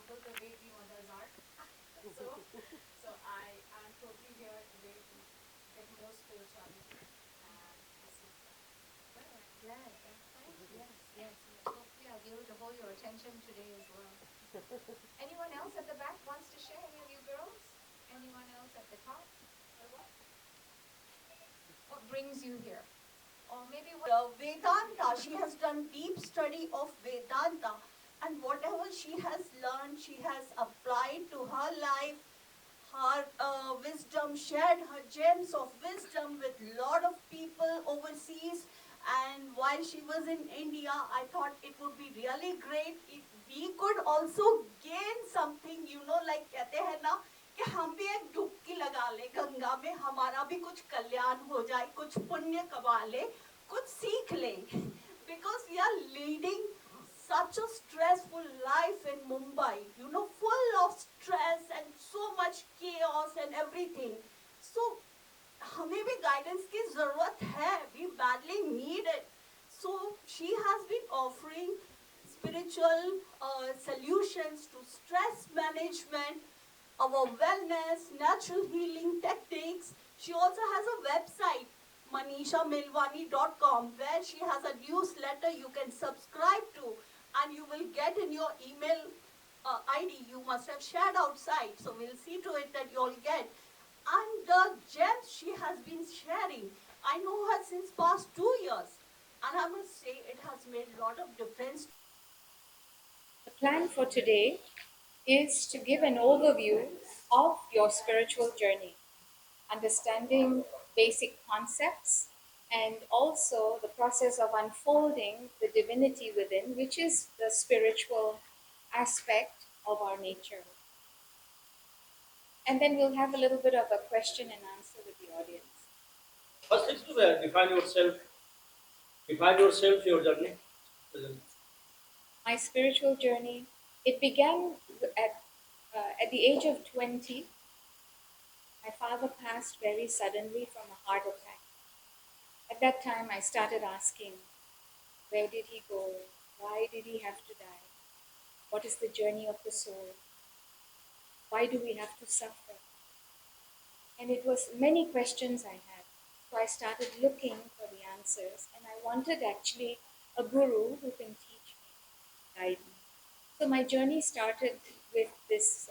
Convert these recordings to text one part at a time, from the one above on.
humble the way we mothers are. So I am totally here today to get more spirituality, and this is well, I'm glad. Thank you. Yes, yes, yes. Hopefully, I'll be able to hold your attention today as well. Anyone else at the back wants to share? Any of you girls? Anyone else at the top? What brings you here? Or maybe what? Vedanta. She has done deep study of Vedanta, and whatever she has learned, she has applied to her life. Her wisdom, shared her gems of wisdom with lot of people overseas. And while she was in India, I thought it would be really great if we could also gain something. Like कहते हैं ना कि हम भी एक डुबकी लगा ले गंगा में, हमारा भी कुछ कल्याण हो जाए, कुछ पुण्य कमा ले, कुछ सीख ले. Because we are leading such a stressful life in Mumbai, full of stress and so much chaos and everything. So हमें भी guidance की ज़रूरत है. We badly need it. So she has been offering spiritual solutions to stress management, our wellness, natural healing techniques. She also has a website, manishamelwani.com, where she has a newsletter you can subscribe to, and you will get in your email ID. You must have shared outside, so we'll see to it that you all get. And the gems she has been sharing, I know her since past 2 years, and I must say it has made a lot of difference. The plan for today is to give an overview of your spiritual journey, understanding basic concepts, and also the process of unfolding the divinity within, which is the spiritual aspect of our nature. And then we'll have a little bit of a question and answer with the audience. First is to define yourself. Define yourself, your journey. My spiritual journey, it began at the age of 20. My father passed very suddenly from a heart attack. At that time, I started asking, where did he go? Why did he have to die? What is the journey of the soul? Why do we have to suffer? And it was many questions I had. So I started looking for the answers, and I wanted actually a guru who can teach me, guide me. So my journey started with this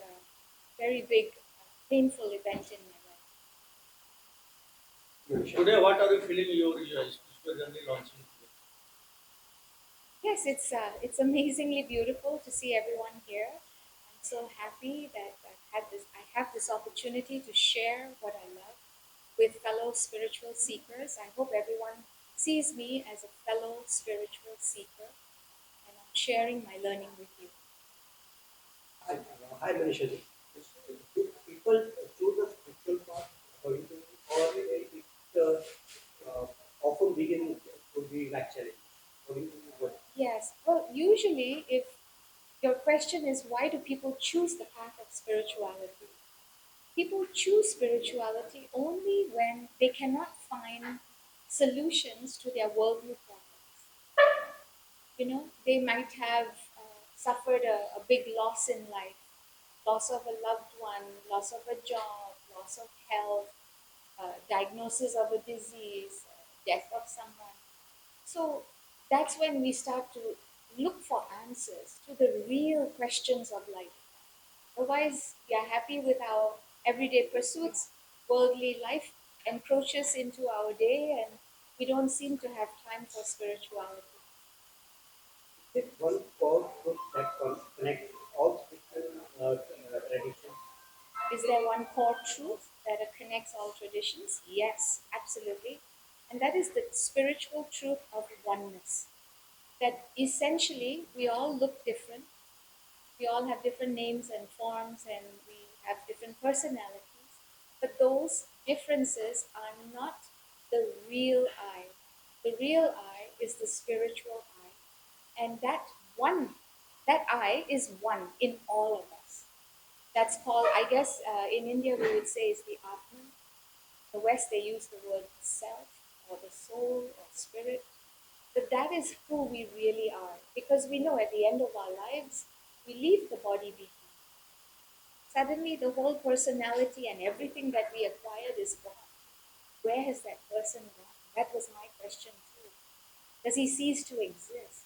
very big, painful event in my life. Today, what are you feeling your spiritual journey launching? Yes, it's amazingly beautiful to see everyone here. I'm so happy that I have this opportunity to share what I love with fellow spiritual seekers. I hope everyone sees me as a fellow spiritual seeker, and I'm sharing my learning with you. Hi Manisha ji. Do people choose the spiritual path according to you, or it often begin to be like challenge? According to you, what? Yes, well, usually, if your question is why do people choose the path of spirituality? People choose spirituality only when they cannot find solutions to their worldly problems. They might have suffered a big loss in life, loss of a loved one, loss of a job, loss of health, diagnosis of a disease, death of someone. So that's when we start to look for answers to the real questions of life. Otherwise, we are happy with our everyday pursuits. Worldly life encroaches into our day, and we don't seem to have time for spirituality. Is it one core truth that connects all spiritual traditions? Is there one core truth that connects all traditions? Yes, absolutely. And that is the spiritual truth of oneness. That essentially we all look different, we all have different names and forms, and we have different personalities, but those differences are not the real I. The real I is the spiritual I, and that I is one in all of us. That's called, I guess, in India we would say is the Atman. In the West they use the word self or the soul or spirit. But that is who we really are, because we know at the end of our lives we leave the body behind. suddenly the whole personality and everything that we acquired is gone. Where has that person gone? That was my question too. Does he cease to exist?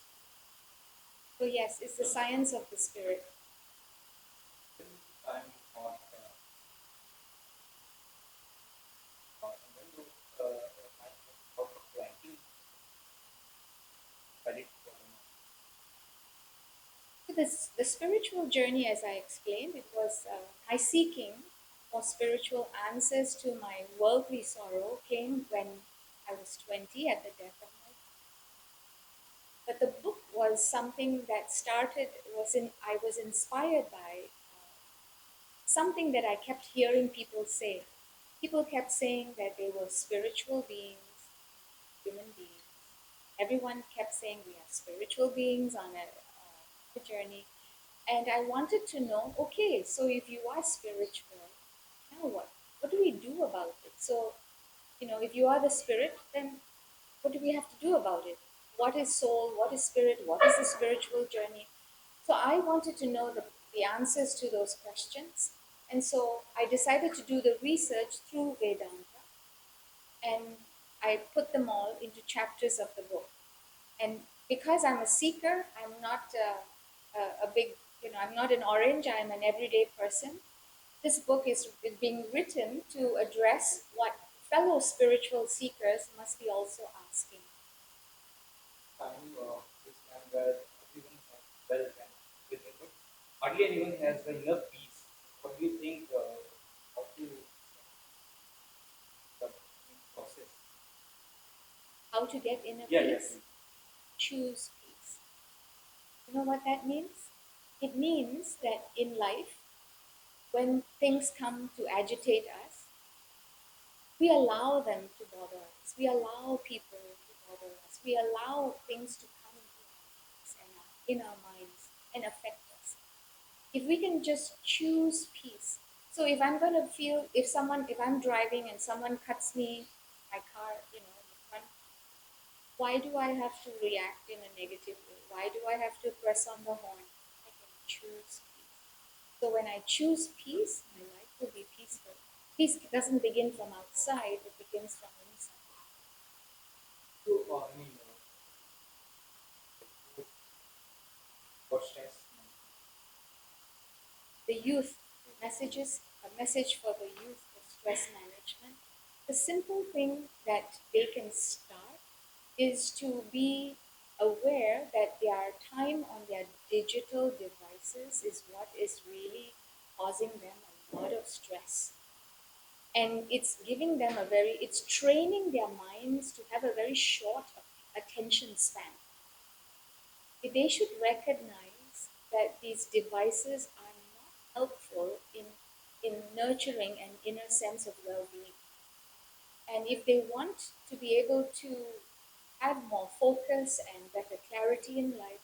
So, yes, it's the science of the spirit. Time on when you out of planting credit for So this, the spiritual journey, as I explained, it was my seeking for spiritual answers to my worldly sorrow came when I was 20 at the death of my. But the book was something that started, I was inspired by something that I kept hearing people say. People kept saying that they were spiritual beings, human beings. Everyone kept saying we are spiritual beings on a journey. And I wanted to know, okay, so if you are spiritual, now what? What do we do about it? So, if you are the spirit, then what do we have to do about it? What is soul? What is spirit? What is the spiritual journey? So I wanted to know the answers to those questions. And so I decided to do the research through Vedanta, and I put them all into chapters of the book. And because I'm a seeker, I'm not a big, I'm not an orange, I'm an everyday person. This book is being written to address what fellow spiritual seekers must be also asking. time this time where everyone has wealth and everything, but hardly anyone has the inner peace. What do you think? How to the process? How to get inner Yeah, yeah. peace? Choose peace. You know what that means? It means that in life, when things come to agitate us, we allow them to bother us. We allow people to bother us. We allow things to come into our lives and in our minds and affect us. If we can just choose peace. So if I'm going to feel, if I'm driving and someone cuts me, my car, in the front, why do I have to react in a negative way? Why do I have to press on the horn? I can choose peace. So when I choose peace, my life will be peaceful. Peace doesn't begin from outside, it begins from inside. So, I mean, what stress? The youth, a message for the youth for stress management. The simple thing that they can start is to be aware that their time on their digital devices is what is really causing them a lot of stress. And it's training their minds to have a very short attention span. They should recognize that these devices are not helpful in nurturing an inner sense of well-being. And if they want to be able to have more focus and better clarity in life,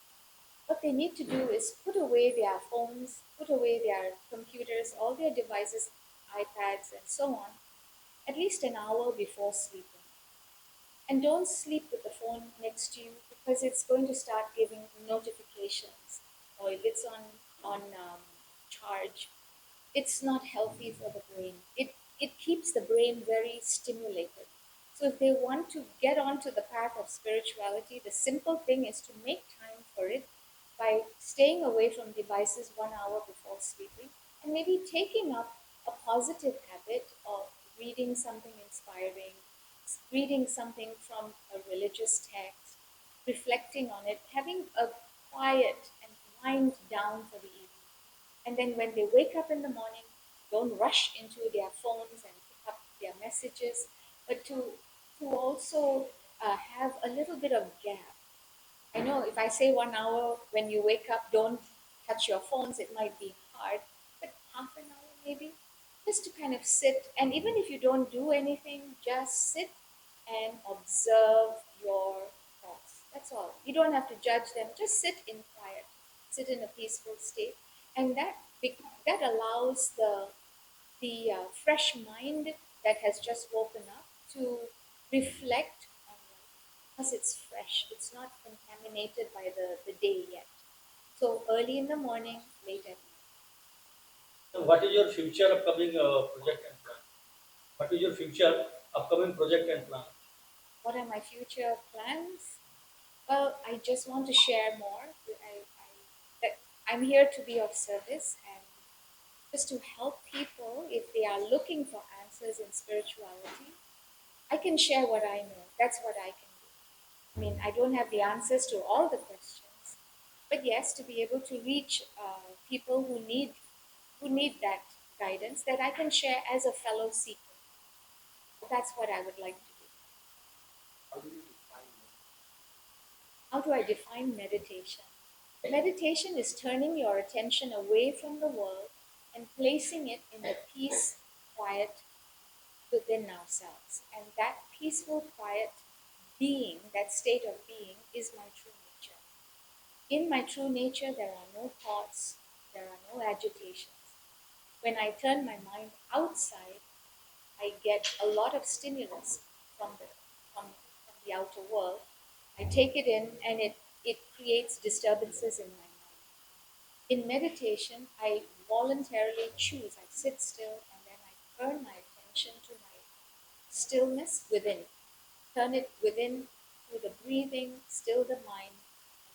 what they need to do is put away their phones, put away their computers, all their devices, iPads, and so on, at least an hour before sleeping. And don't sleep with the phone next to you because it's going to start giving notifications, or if it's on charge, it's not healthy for the brain. It keeps the brain very stimulated. So if they want to get onto the path of spirituality, the simple thing is to make time for it by staying away from devices 1 hour before sleeping, and maybe taking up a positive habit of reading something inspiring, reading something from a religious text, reflecting on it, having a quiet and wind down for the evening. And then when they wake up in the morning, don't rush into their phones and pick up their messages, but to also have a little bit of gap. I know if I say 1 hour when you wake up, don't touch your phones, it might be hard, but half an hour maybe, just to kind of sit. And even if you don't do anything, just sit and observe your thoughts. That's all. You don't have to judge them. Just sit in quiet, sit in a peaceful state, and that allows the fresh mind that has just woken up to reflect on life because it's fresh. It's not contaminated by the day yet. So early in the morning, late at night. So what is your future upcoming project and plan? What is your future upcoming project and plan? What are my future plans? Well, I just want to share more. That I'm here to be of service and just to help people if they are looking for answers in spirituality. I can share what I know. That's what I can do. I mean, I don't have the answers to all the questions, but yes, to be able to reach people who need that guidance that I can share as a fellow seeker. That's what I would like to do. How do you define it? How do I define meditation? Meditation is turning your attention away from the world and placing it in the peace, quiet within ourselves. And that peaceful, quiet being, that state of being, is my true nature. In my true nature, there are no thoughts, there are no agitations. When I turn my mind outside, I get a lot of stimulus from from the outer world. I take it in and it creates disturbances in my mind. In meditation, I voluntarily choose, I sit still and then I turn my attention to my stillness within. Turn it within through the breathing, still the mind,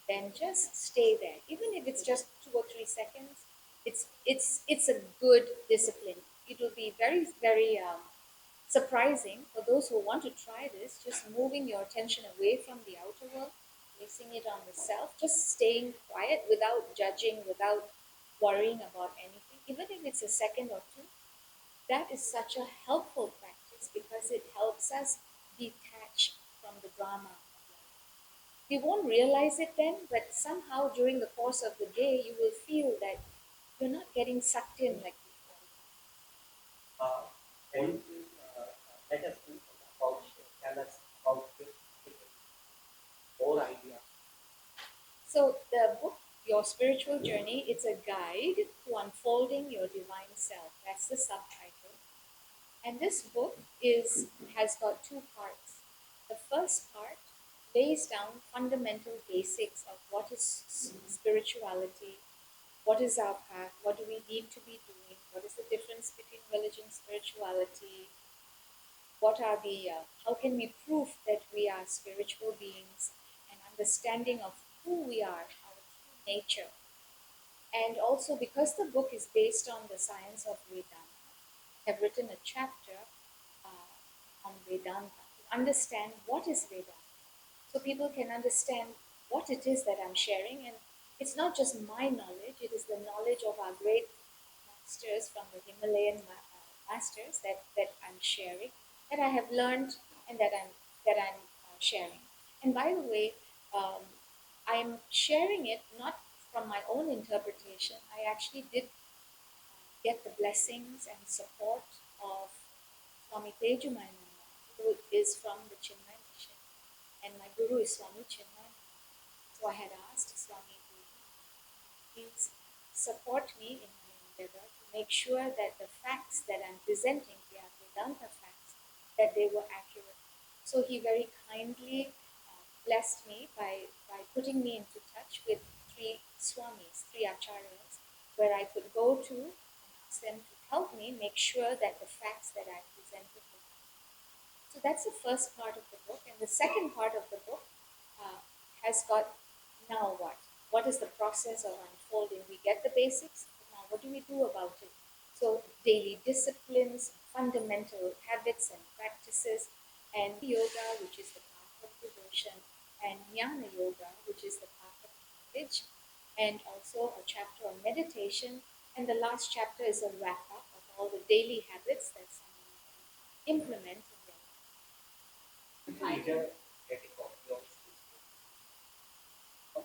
then just stay there. Even if it's just 2 or 3 seconds, it's a good discipline. It will be very, very surprising for those who want to try this, just moving your attention away from the outer world, placing it on the self, just staying quiet without judging, without worrying about anything, even if it's a second or two. That is such a helpful practice because it helps us detach from the drama of life. We won't realize it then, but somehow during the course of the day, you will feel that you're not getting sucked in like before. Uh, can you please let us think about, tell us about this more idea? So the book, Your Spiritual Journey, it's a guide to unfolding your divine self. That's the subtitle. And this book is has got two parts. The first part lays down fundamental basics of what is spirituality, what is our path, what do we need to be doing, what is the difference between religion, spirituality, what are the how can we prove that we are spiritual beings, and understanding of who we are, our true nature. And also, because the book is based on the science of Vedanta, I have written a chapter on Vedanta to understand what is Vedanta, so people can understand what it is that I'm sharing. And it's not just my knowledge; it is the knowledge of our great masters from the Himalayan masters that I'm sharing, that I have learned, and that I'm sharing. And by the way, um, I'm sharing it not from my own interpretation. I actually did get the blessings and support of Swami Tejumayananda, who is from the Chinmay mission, and my guru is Swami Chinmay. So I had asked Swami to please support me in my endeavor to make sure that the facts that I'm presenting, they are Vedanta facts, that they were accurate. So he very kindly blessed me by putting me into touch with three swamis, three acharyas, where I could go to and ask them to help me make sure that the facts that I presented were. So that's the first part of the book. And the second part of the book uh, has got now what? What is the process of unfolding? We get the basics, but now what do we do about it? So, daily disciplines, fundamental habits and practices, and yoga, which is the path of devotion, and jnana yoga, which is the path of knowledge, and also a chapter on meditation. And the last chapter is a wrap up of all the daily habits that someone can implement in their life. With the reader get a copy of this book,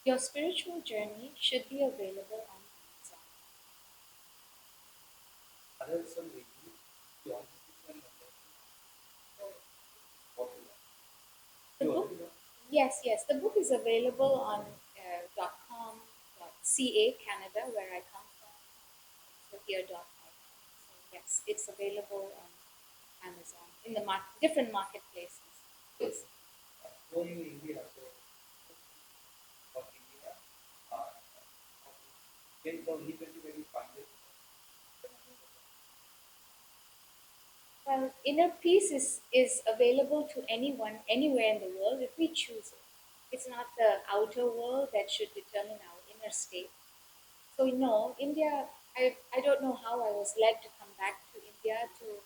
Your spiritual journey should be available on Amazon. other some reviews beyond this and what you want. The You book, already know. yes, the book is available on .com, .ca Canada, where I come from, also here.com. So yes, it's available on Amazon in the different marketplaces. Yes. Going in India, so for India, Can the ability where you find it? Well, inner peace is available to anyone, anywhere in the world if we choose it. It's not the outer world that should determine our inner state. So, India, I don't know how I was led to come back to India to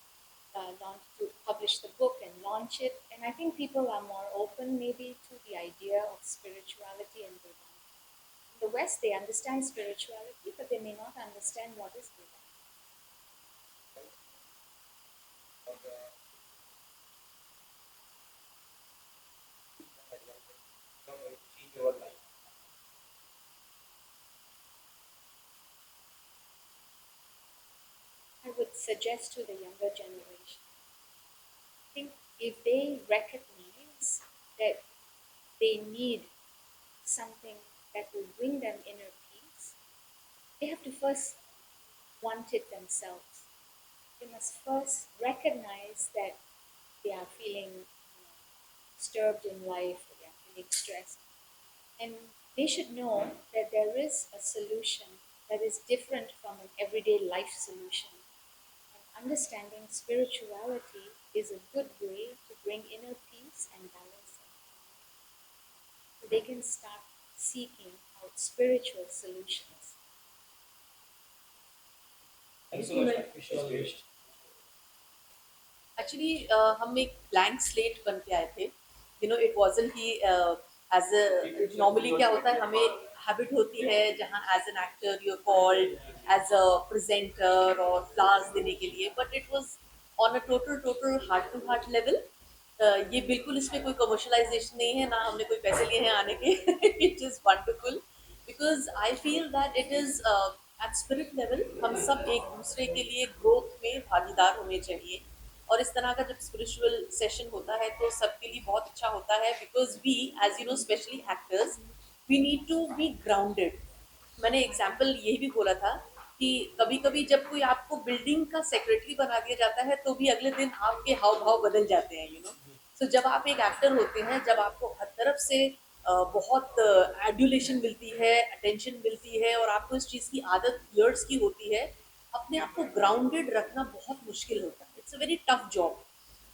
to publish the book and launch it. And I think people are more open maybe to the idea of spirituality and Vedanta. In the West, they understand spirituality, but they may not understand what is Vedanta. Or the change your life? I would suggest to the younger generation, I think if they recognize that they need something that will bring them inner peace, they have to first want it themselves. They must first recognize that they are feeling disturbed in life, or they are feeling stressed. And they should know that there is a solution that is different from an everyday life solution. And understanding spirituality is a good way to bring inner peace and balance. So they can start seeking out spiritual solutions. Thank you so much, man. Wish you all the best. Actually हम एक blank slate बन के आए थे, it wasn't कि as a normally क्या होता है, हमें हैबिट होती है जहाँ as an actor you called as a presenter और फ्लावर्स देने के लिए, but it was on a total total heart to heart level. ये बिल्कुल इसमें कोई कमर्शलाइजेशन नहीं है, ना हमने कोई पैसे लिए हैं आने के। It is wonderful because I feel that it is at spirit level हम सब एक दूसरे के लिए ग्रोथ में भागीदार होने चाहिए। और इस तरह का जब स्पिरिचुअल सेशन होता है तो सबके लिए बहुत अच्छा होता है, because we as you know specially actors we need to be grounded. मैंने एग्जाम्पल यही भी बोला था कि कभी कभी जब कोई आपको बिल्डिंग का सेक्रेटरी बना दिया जाता है तो भी अगले दिन आपके हाव भाव बदल जाते हैं, सो जब आप एक एक्टर होते हैं, जब आपको हर तरफ से बहुत एड्यूलेशन मिलती है, अटेंशन मिलती है, और आपको इस चीज़ की आदत ईयर्स की होती है, अपने आप को ग्राउंडेड रखना बहुत मुश्किल होता है। It's a very tough job.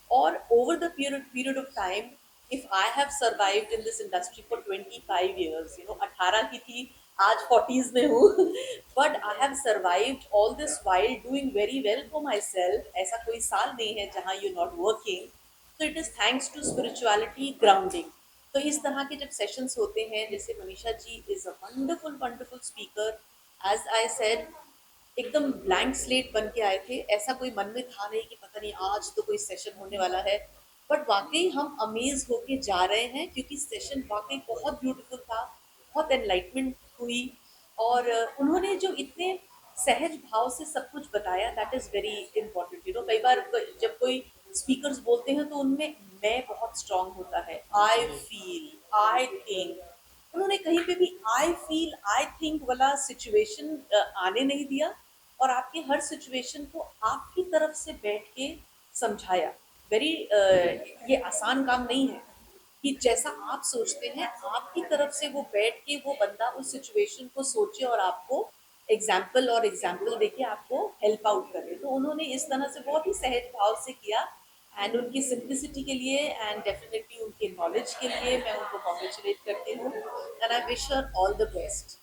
और over the period of time, if I have survived in this industry for 25 years, 18 की थी, आज 40s में हूँ, but I have survived all this while doing very well for myself। ऐसा कोई साल नहीं है जहाँ you're not working। तो it is thanks to spirituality grounding. तो इस तरह के जब सेशंस होते हैं, जैसे Manisha ji is a wonderful wonderful speaker, as I said एकदम ब्लैंक स्लेट बन के आए थे, ऐसा कोई मन में था नहीं कि पता नहीं आज तो कोई सेशन होने वाला है, बट वाकई हम अमेज होके जा रहे हैं क्योंकि सेशन वाकई बहुत ब्यूटीफुल था, बहुत एनलाइटमेंट हुई। और उन्होंने जो इतने सहज भाव से सब कुछ बताया, दैट इज़ वेरी इंपॉर्टेंट। कई बार जब कोई स्पीकर्स बोलते हैं तो उनमें मैं बहुत स्ट्रांग होता है, आई फील, आई थिंक। उन्होंने कहीं पे भी आई फील आई थिंक वाला सिचुएशन आने नहीं दिया, और आपके हर सिचुएशन को आपकी तरफ से बैठ के समझाया। वेरी ये आसान काम नहीं है कि जैसा आप सोचते हैं आपकी तरफ से वो बैठ के वो बंदा उस सिचुएशन को सोचे और आपको एग्जाम्पल देके आपको हेल्प आउट करे। तो उन्होंने इस तरह से बहुत ही सहज भाव से किया, एंड उनकी सिंप्लिसिटी के लिए एंड डेफिनेटली उनके नॉलेज के लिए मैं उनको कॉन्ग्रेचुलेट करती हूँ, and I wish her all the best.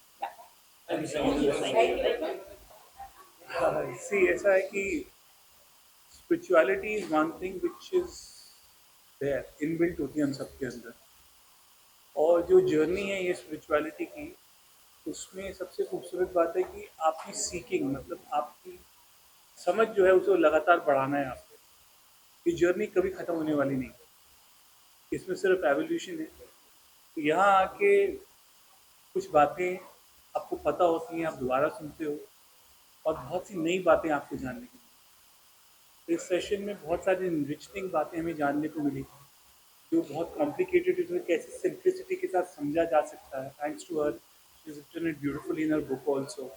Thank you so thank you, much. Thank you. See ऐसा है कि spirituality is one thing which is there inbuilt होती है हम सबके अंदर, और जो जर्नी है ये स्पिरिचुअलिटी की, उसमें सबसे खूबसूरत बात है कि आपकी सीकिंग, मतलब आपकी समझ जो है उसे लगातार बढ़ाना है आपको। ये जर्नी कभी ख़त्म होने वाली नहीं है, इसमें सिर्फ एवोल्यूशन है। तो यहाँ आके कुछ बातें आपको पता होती हैं, आप दोबारा सुनते हो, और बहुत सी नई बातें आपको जानने को मिली। इस सेशन में बहुत सारी इनरिचनिंग बातें हमें जानने को मिली, जो बहुत कॉम्प्लिकेटेड है, कैसे सिंप्लिसिटी के साथ समझा जा सकता है। Thanks to her, she is written it beautifully in her book also.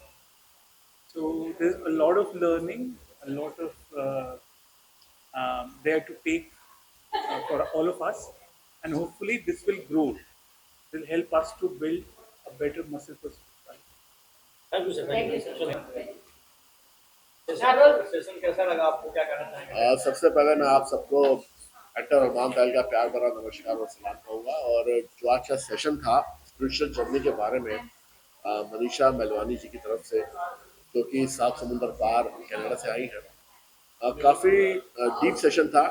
So there is a lot of learning, a lot of there to take for all of us, and hopefully this will grow, will help us to build a better muscle for society. Thank you sir, Thank you. Session कैसा लगा आपको, क्या कहना चाहेंगे? सबसे पहले मैं आप सबको एक्टर अरमान ताल का प्यार भरा नमस्कार और सलाम कहूँगा। और जो आज का सेशन था स्पिरिचुअल जर्नी के बारे में, मनीषा मेलवानी जी की तरफ से, जो कि सात समुंदर पार कनाडा से आई हैं, काफ़ी डीप सेशन था,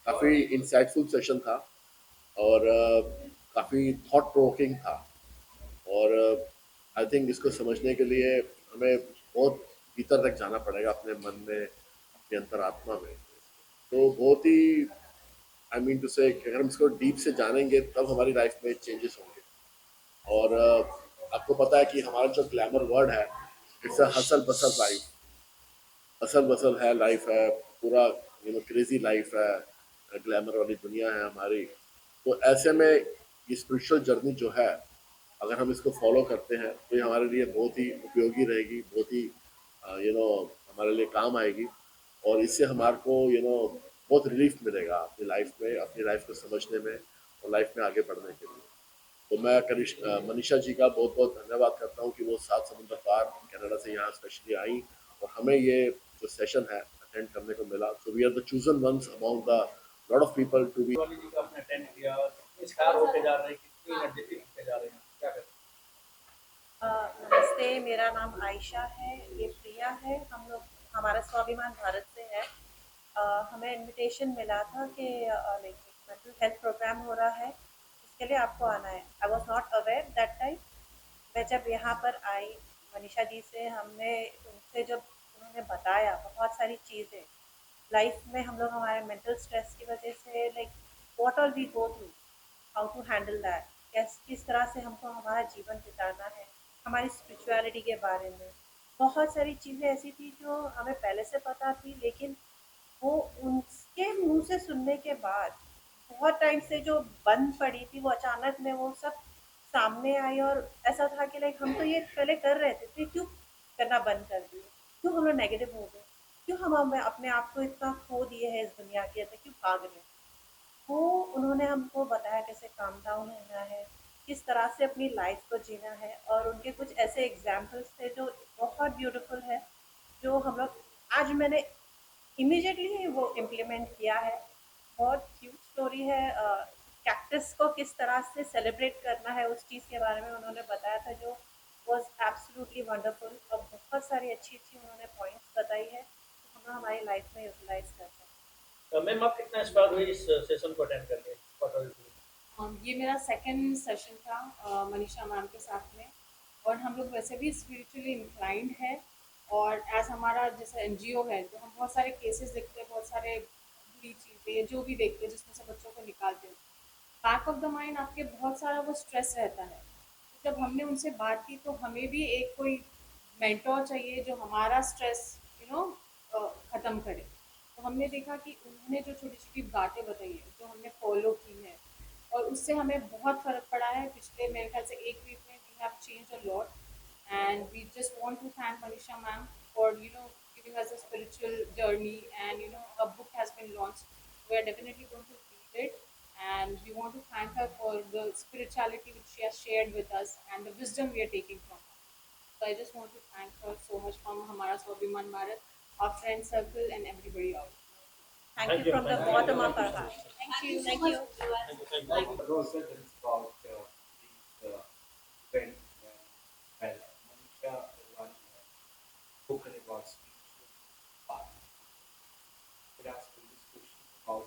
काफ़ी इंसाइटफुल सेशन था, और काफ़ी थॉट प्रोवोकिंग था। और आई थिंक इसको समझने के लिए हमें बहुत भीतर तक जाना पड़ेगा, अपने मन में, अपनी अंतरात्मा में। तो बहुत ही आई मीन टू से अगर हम इसको डीप से जानेंगे तब हमारी लाइफ में चेंजेस होंगे। और आपको पता है कि हमारा जो ग्लैमर वर्ड है, it's a hustle bustle life, असल बसल है लाइफ है, पूरा क्रेजी लाइफ है, ग्लैमर वाली दुनिया है हमारी। तो ऐसे में ये स्पिरिचुअल जर्नी जो है, अगर हम इसको फॉलो करते हैं तो ये हमारे लिए बहुत ही उपयोगी रहेगी, बहुत ही हमारे लिए काम आएगी। और इससे हमारे को बहुत रिलीफ मिलेगा अपनी लाइफ में, अपनी लाइफ को समझने में और लाइफ में आगे बढ़ने के लिए। तो मैं मनीषा जी का बहुत बहुत धन्यवाद करता हूँ कि वो सात समुद्र पार कनाडा से यहाँ स्पेशली आई और हमें ये जो सेशन है अटेंड करने को मिला। So we are the chosen ones among the lot of people to be. वाली जी का आपने अटेंड किया, कितने स्टार होते जा रहे हैं, कितनी एनर्जेटिक होते जा रहे हैं, क्या कहते नमस्ते, मेरा नाम आयशा है, ये प्रिया है, हम लोग हमारा स्वाभिमान भारत से है। हमें इनविटेशन मिला था कि लाइक मेंटल हेल्थ प्रोग्राम हो रहा है, इसके लिए आपको आना है। I was not aware that time. मैं जब यहाँ पर आई मनीषा जी से, हमने उनसे जब उन्होंने बताया बहुत सारी चीज़ें लाइफ में, हम लोग हमारे मेंटल स्ट्रेस की वजह से like what all we go through, how to handle that, किस तरह से हमको हमारा जीवन बिताना है, हमारी स्पिरिचुअलिटी के बारे में बहुत सारी चीज़ें ऐसी थी जो हमें पहले से पता थी, लेकिन वो उनके मुंह से सुनने के बाद बहुत टाइम से जो बंद पड़ी थी वो अचानक में वो सब सामने आई। और ऐसा था कि लाइक हम तो ये पहले कर रहे थे, फिर क्यों करना बंद कर दिए, क्यों हम लोग नेगेटिव हो गए, क्यों हम अपने आप को इतना खो दिए हैं इस दुनिया के अंदर, क्यों भाग रहे हैं। वो उन्होंने हमको बताया कैसे काम डाउन होना है, किस तरह से अपनी लाइफ को जीना है, और उनके कुछ ऐसे एग्जाम्पल्स थे जो बहुत ब्यूटीफुल है, जो हम लोग आज मैंने इमीडिएटली वो इम्प्लीमेंट किया है। बहुत क्यूट स्टोरी है। कैक्टस को किस तरह से सेलिब्रेट करना है उस चीज़ के बारे में उन्होंने बताया था, जो वॉज एब्सोल्युटली वंडरफुल, और बहुत सारी अच्छी अच्छी उन्होंने पॉइंट्स बताई है जो हम लोग हमारी लाइफ में यूटिलाइज कर सकते हैं? मैम आप कितना इंस्पायर हुए इस सेशन को अटेंड करके? ये मेरा सेकंड सेशन था मनीषा मैम के साथ में, और हम लोग वैसे भी स्पिरिचुअली इंक्लाइंड है, और एज हमारा जैसे एनजीओ है तो हम बहुत सारे केसेस देखते हैं, बहुत सारे बुरी चीज़ें जो भी देखते हैं जिसमें से बच्चों को निकालते हैं, बैक ऑफ द माइंड आपके बहुत सारा वो स्ट्रेस रहता है। तो जब हमने उनसे बात की तो हमें भी एक कोई मेंटोर चाहिए जो हमारा स्ट्रेस ख़त्म करे। तो हमने देखा कि उन्होंने जो छोटी छोटी बातें बताई हैं जो हमने फॉलो की है, और उससे हमें बहुत फ़र्क पड़ा है। पिछले मेरे ख्याल से एक वीक में we have change a lot, and we just want to thank Manisha ma'am for giving us a spiritual journey, and a book has been launched. We are definitely going to read it, and we want to thank her for the spirituality which she has shared with us and the wisdom we are taking from her. So I just want to thank her so much from Hamara Swabhiman Bharat, our friend circle, and everybody out. हैं। Thank you from the bottom of our heart. Thank you. Thank you. Rosa tells about these events when Manisha Melwani has spoken about spiritual path. It asks this question about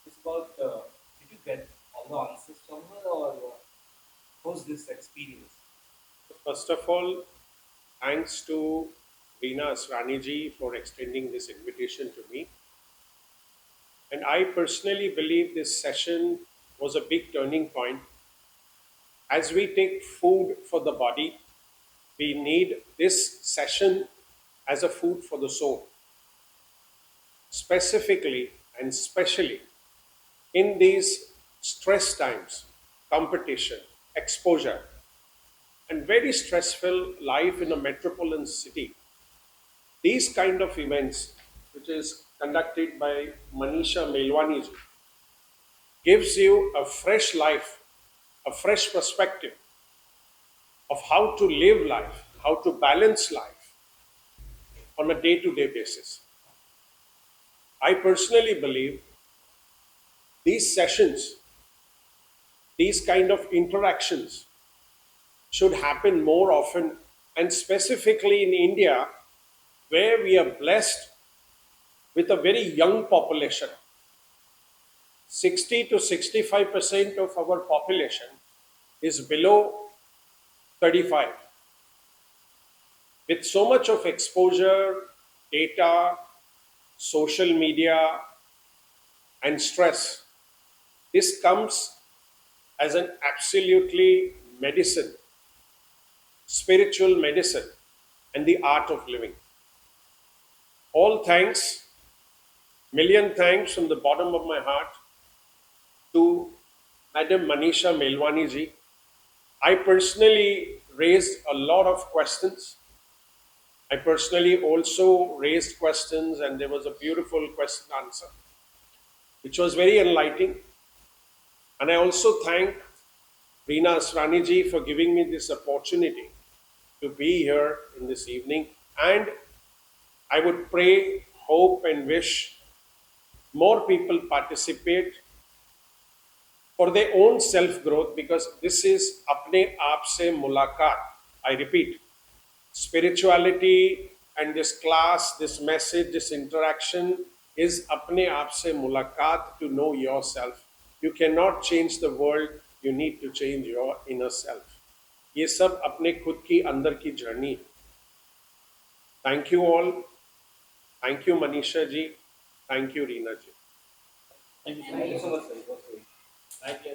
it's about did you get all the answers from her, or how's this experience? First of all, thanks to Veena Asrani ji for extending this invitation to me. And I personally believe this session was a big turning point. As we take food for the body, we need this session as a food for the soul. Specifically and especially in these stress times, competition, exposure, and very stressful life in a metropolitan city, these kind of events, which is conducted by Manisha Melwani ji, gives you a fresh life, a fresh perspective of how to live life, how to balance life on a day to day basis. I personally believe these sessions, these kind of interactions should happen more often, and specifically in India, where we are blessed with a very young population. 60 to 65% of our population is below 35. With so much of exposure, data, social media, and stress, this comes as an absolutely medicine, spiritual medicine, and the art of living. All thanks, million thanks from the bottom of my heart to Madam Manisha Melwani ji. I personally raised a lot of questions. I personally also raised questions, and there was a beautiful question answer, which was very enlightening. And I also thank Reena Asrani ji for giving me this opportunity to be here in this evening. And I would pray, hope, and wish more people participate for their own self growth, because this is apne aap se mulaqat. I repeat, spirituality and this class, this message, this interaction is apne aap se mulaqat, to know yourself. You cannot change the world, you need to change your inner self. ये सब अपने खुद की अंदर की journey है. Thank you all. Thank you Manisha ji. Thank you Reena ji. Thank you so much, sir. It was great. Thank you.